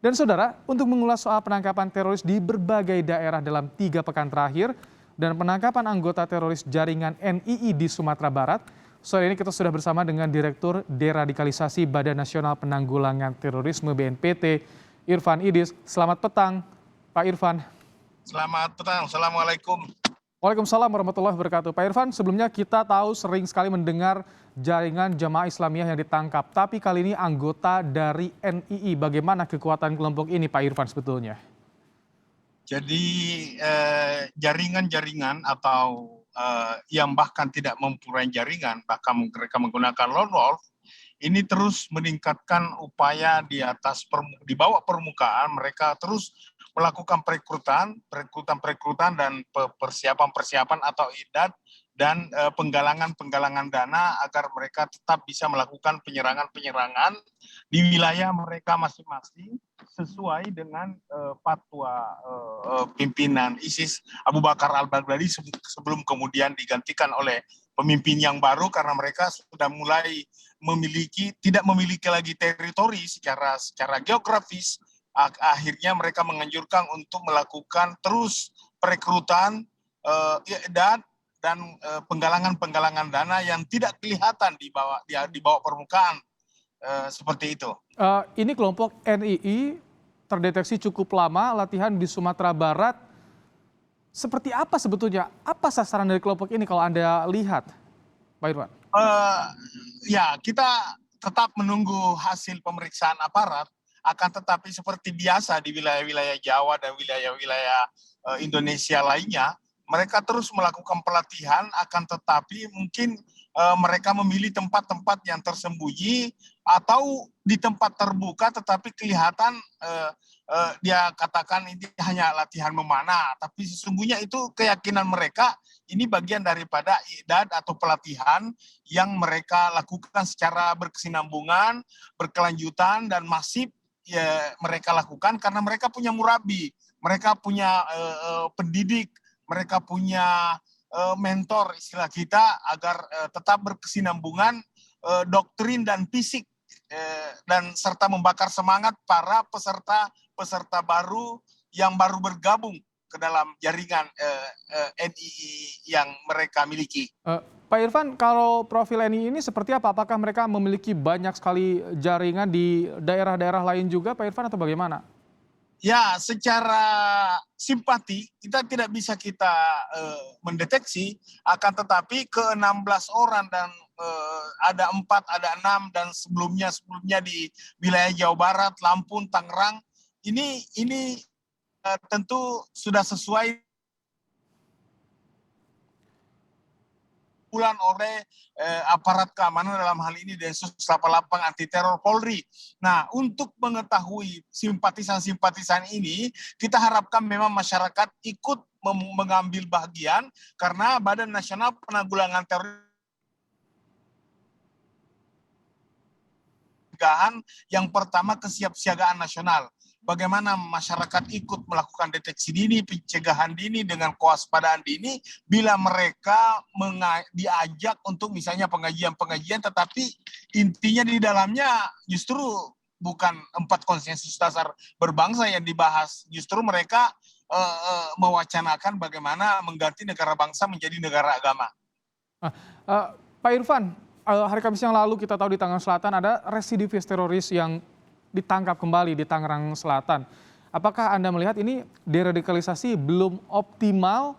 Dan saudara, untuk mengulas soal penangkapan teroris di berbagai daerah dalam 3 pekan terakhir dan penangkapan anggota teroris jaringan NII di Sumatera Barat, sore ini kita sudah bersama dengan Direktur Deradikalisasi Badan Nasional Penanggulangan Terorisme BNPT, Irfan Idis. Selamat petang, Pak Irfan. Selamat petang, Assalamualaikum. Waalaikumsalam warahmatullahi wabarakatuh. Pak Irfan, sebelumnya kita tahu sering sekali mendengar jaringan jamaah Islamiyah yang ditangkap. Tapi kali ini anggota dari NII. Bagaimana kekuatan kelompok ini Pak Irfan sebetulnya? Jadi jaringan-jaringan atau yang bahkan tidak mempunyai jaringan, bahkan mereka menggunakan lone wolf, ini terus meningkatkan upaya di bawah permukaan. Mereka terus melakukan perekrutan dan persiapan atau idat dan penggalangan dana agar mereka tetap bisa melakukan penyerangan di wilayah mereka masing-masing sesuai dengan fatwa pimpinan ISIS Abu Bakar al-Baghdadi sebelum kemudian digantikan oleh pemimpin yang baru, karena mereka sudah mulai tidak memiliki lagi teritori secara geografis. Akhirnya mereka menganjurkan untuk melakukan terus perekrutan dan penggalangan dana yang tidak kelihatan di bawah permukaan, seperti itu. Ini kelompok NII terdeteksi cukup lama latihan di Sumatera Barat. Seperti apa sebetulnya? Apa sasaran dari kelompok ini kalau Anda lihat, Pak Irwan? Ya, kita tetap menunggu hasil pemeriksaan aparat. Akan tetapi seperti biasa di wilayah-wilayah Jawa dan wilayah-wilayah Indonesia lainnya, mereka terus melakukan pelatihan, akan tetapi mungkin mereka memilih tempat-tempat yang tersembunyi atau di tempat terbuka, tetapi kelihatan dia katakan ini hanya latihan memanah, tapi sesungguhnya itu keyakinan mereka ini bagian daripada i'dad atau pelatihan yang mereka lakukan secara berkesinambungan, berkelanjutan dan masif. Ya, mereka lakukan karena mereka punya murabi, mereka punya pendidik, mereka punya mentor istilah kita agar tetap berkesinambungan doktrin dan fisik dan serta membakar semangat para peserta baru yang baru bergabung ke dalam jaringan NII yang mereka miliki. Pak Irfan, kalau profil NII ini seperti apa? Apakah mereka memiliki banyak sekali jaringan di daerah-daerah lain juga, Pak Irfan, atau bagaimana? Ya, secara simpati kita tidak bisa mendeteksi, akan tetapi ke-16 orang dan ada 4, ada 6 dan sebelumnya di wilayah Jawa Barat, Lampung, Tangerang, ini tentu sudah sesuai oleh aparat keamanan, dalam hal ini Densus 88 anti teror Polri. Nah, untuk mengetahui simpatisan ini, kita harapkan memang masyarakat ikut mengambil bagian, karena Badan Nasional Penanggulangan Terorisme yang pertama kesiapsiagaan nasional. Bagaimana masyarakat ikut melakukan deteksi dini, pencegahan dini dengan kewaspadaan dini bila mereka diajak untuk misalnya pengajian, tetapi intinya di dalamnya justru bukan 4 konsensus dasar berbangsa yang dibahas, justru mereka mewacanakan bagaimana mengganti negara bangsa menjadi negara agama. Pak Irfan, hari Kamis yang lalu kita tahu di Tangerang Selatan ada residivis teroris yang ditangkap kembali di Tangerang Selatan. Apakah Anda melihat ini deradikalisasi belum optimal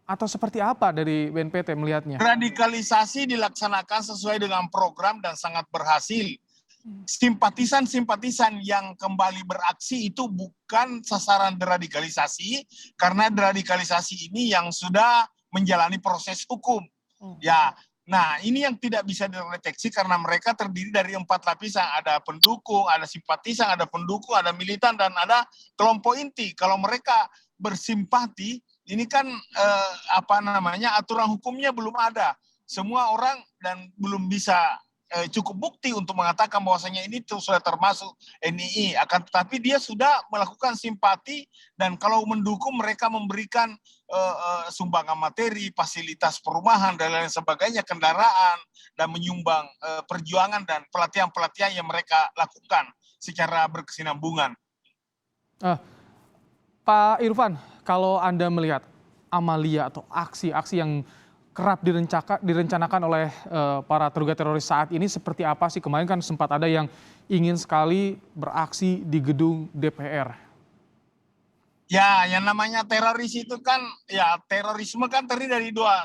atau seperti apa dari BNPT melihatnya? Radikalisasi dilaksanakan sesuai dengan program dan sangat berhasil. Simpatisan yang kembali beraksi itu bukan sasaran deradikalisasi, karena deradikalisasi ini yang sudah menjalani proses hukum. Ya. Nah, ini yang tidak bisa dideteksi karena mereka terdiri dari 4 lapisan. Ada pendukung, ada simpatisan, ada pendukung, ada militan, dan ada kelompok inti. Kalau mereka bersimpati, ini kan aturan hukumnya belum ada. Semua orang dan belum bisa cukup bukti untuk mengatakan bahwasanya ini sudah termasuk NII. Akan tetapi dia sudah melakukan simpati, dan kalau mendukung mereka memberikan sumbangan materi, fasilitas perumahan dan lain sebagainya, kendaraan, dan menyumbang perjuangan dan pelatihan-pelatihan yang mereka lakukan secara berkesinambungan. Eh, Pak Irfan, kalau Anda melihat amalia atau aksi-aksi yang kerap direncanakan oleh para terduga teroris saat ini seperti apa sih? Kemarin kan sempat ada yang ingin sekali beraksi di gedung DPR. Ya, yang namanya teroris itu kan, ya terorisme kan terdiri dari dua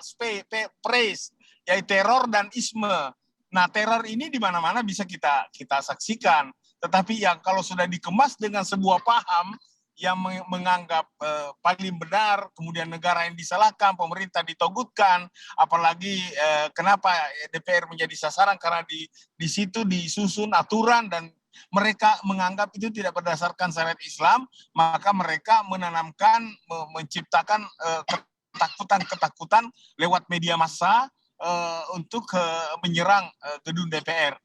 phrase, yaitu teror dan isme. Nah, teror ini di mana-mana bisa kita saksikan. Tetapi yang kalau sudah dikemas dengan sebuah paham yang menganggap paling benar, kemudian negara yang disalahkan, pemerintah ditogutkan, apalagi kenapa DPR menjadi sasaran karena di situ disusun aturan dan mereka menganggap itu tidak berdasarkan syariat Islam, maka mereka menanamkan, menciptakan ketakutan-ketakutan lewat media massa untuk menyerang gedung DPR.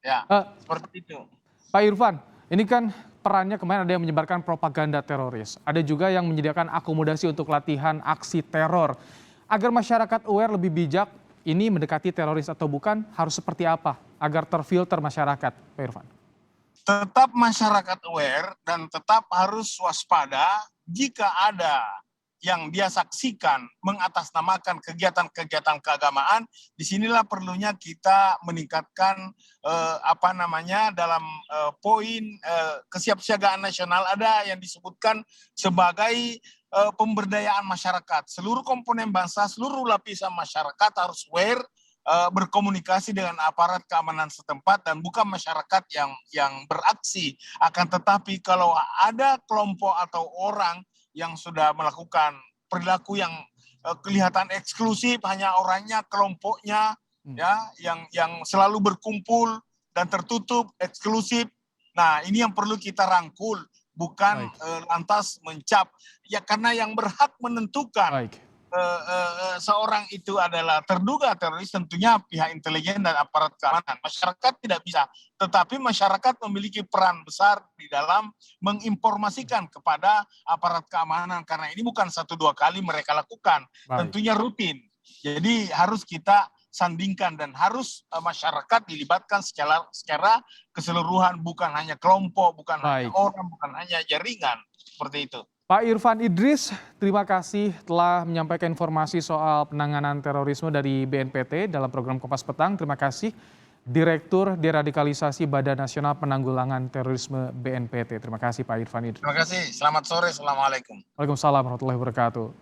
Ya, seperti itu. Pak Irfan, ini kan perannya kemarin ada yang menyebarkan propaganda teroris. Ada juga yang menyediakan akomodasi untuk latihan aksi teror. Agar masyarakat aware lebih bijak, ini mendekati teroris atau bukan, harus seperti apa agar terfilter masyarakat, Pak Irfan? Tetap masyarakat aware dan tetap harus waspada jika ada yang dia saksikan mengatasnamakan kegiatan-kegiatan keagamaan. Disinilah perlunya kita meningkatkan dalam poin kesiapsiagaan nasional, ada yang disebutkan sebagai pemberdayaan masyarakat. Seluruh komponen bangsa, seluruh lapisan masyarakat harus aware, berkomunikasi dengan aparat keamanan setempat dan bukan masyarakat yang beraksi. Akan tetapi kalau ada kelompok atau orang yang sudah melakukan perilaku yang kelihatan eksklusif, hanya orangnya, kelompoknya, ya, yang selalu berkumpul dan tertutup, eksklusif. Nah, ini yang perlu kita rangkul, bukan lantas mencap. Ya, karena yang berhak menentukan seorang itu adalah terduga teroris, tentunya pihak intelijen dan aparat keamanan. Masyarakat tidak bisa, tetapi masyarakat memiliki peran besar di dalam menginformasikan kepada aparat keamanan, karena ini bukan 1-2 kali mereka lakukan, tentunya rutin. Jadi harus kita sandingkan dan harus masyarakat dilibatkan secara keseluruhan, bukan hanya kelompok, bukan hanya orang, bukan hanya jaringan, seperti itu. Pak Irfan Idris, terima kasih telah menyampaikan informasi soal penanganan terorisme dari BNPT dalam program Kompas Petang. Terima kasih Direktur Deradikalisasi Badan Nasional Penanggulangan Terorisme BNPT. Terima kasih Pak Irfan Idris. Terima kasih, selamat sore, assalamualaikum. Waalaikumsalam warahmatullahi wabarakatuh.